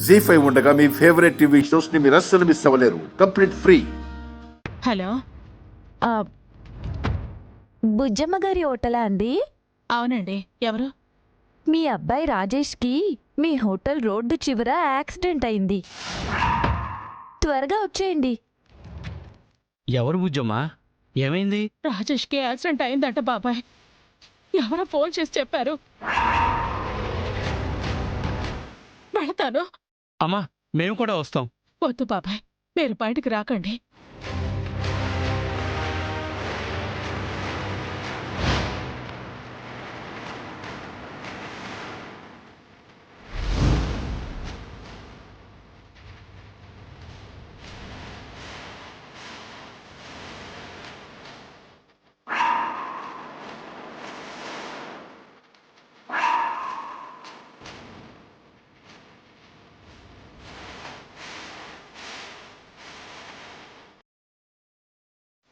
జీ5 ఉండగా మీ favourite TV shows ని మీరు అస్సలు మిస్ అవ్వలేరు. Complete free. హలో, బుజ్జమ్మ గారి హోటలా అండి? అవునండి. ఎవరు? మీ అబ్బాయి రాజేష్కి మీ హోటల్ రోడ్డు చివర యాక్సిడెంట్ అయింది. త్వరగా వచ్చేయండి. ఎవరు బుజ్జమ్మా? ఏమైంది? రాజేష్కి యాక్సిడెంట్ అయిందంట బాబాయ్. ఎవరో ఫోన్ చేసి చెప్పారు. వెళతాను. అమ్మా, మేము కూడా వస్తాం. వద్దు బాబాయ్, మీరు బయటికి రాకండి.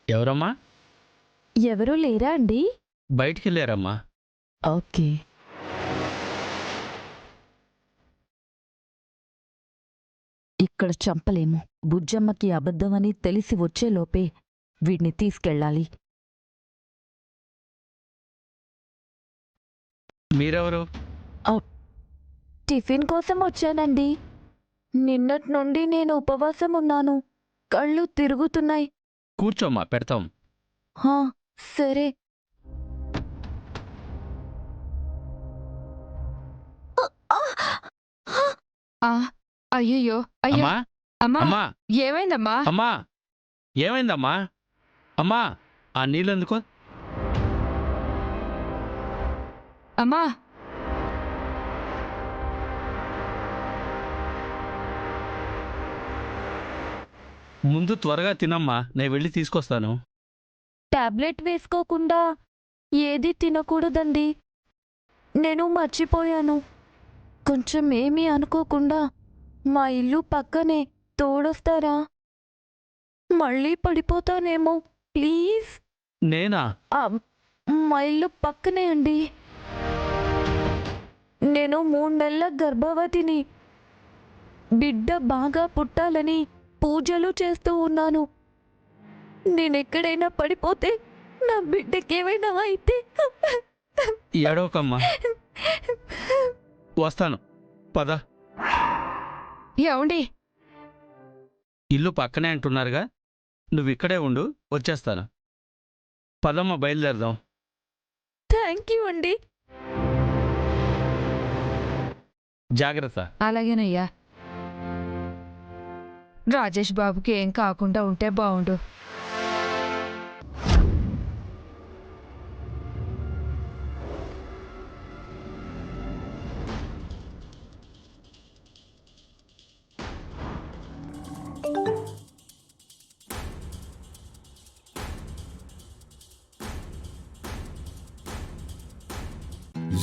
ఎవరమ్మా? ఎవరూ లేరా అండి? బయటికి వెళ్ళారమ్మా. ఓకే. ఇక్కడ చంపలేము. బుజ్జమ్మకి అబద్ధమని తెలిసి వచ్చేలోపే వీడిని తీసుకెళ్ళాలి. మీరెవరు? టిఫిన్ కోసం వచ్చానండి. నిన్నటి నుండి నేను ఉపవాసం ఉన్నాను. కళ్ళు తిరుగుతున్నాయి. కూర్చోమ్మా, పెడతాం. హా, సరే. అయ్యయ్యో, అయ్యో, అమ్మా, అమ్మా, అమ్మా, ఏమైందమ్మా? అమ్మా, ఏమైందమ్మా? అమ్మా, ఆ నీళ్ళు ఎందుకో. అమ్మా, ముందు త్వరగా తినమ్మా, నేను వెళ్ళి తీసుకొస్తాను. టాబ్లెట్ వేసుకోకుండా ఏది తినకూడదండి. నేను మర్చిపోయాను. కొంచెం ఏమీ అనుకోకుండా మా ఇల్లు పక్కనే తోడొస్తారా? మళ్ళీ పడిపోతానేమో. ప్లీజ్. నేనా? మా ఇల్లు పక్కనే అండి. నేను 3 నెలల గర్భవతిని. బిడ్డ బాగా పుట్టాలని పూజలు చేస్తూ ఉన్నాను. నేనెక్కడైనా పడిపోతే నా బిడ్డకేమైనా అయితే. ఏడవకమ్మా, వస్తాను. పద. ఏమండి? ఇల్లు పక్కనే అంటున్నారుగా, నువ్వు ఇక్కడే ఉండు, వచ్చేస్తాను. పదమ్మ, బయలుదేరదాం. థ్యాంక్ యూ అండి. జాగ్రత్త. అలాగేనయ్యా. రాజేష్ బాబుకి ఏం కాకుండా ఉంటే బావుండు.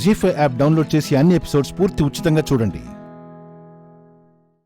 జీ5 యాప్ డౌన్లోడ్ చేసి అన్ని ఎపిసోడ్స్ పూర్తి ఉచితంగా చూడండి.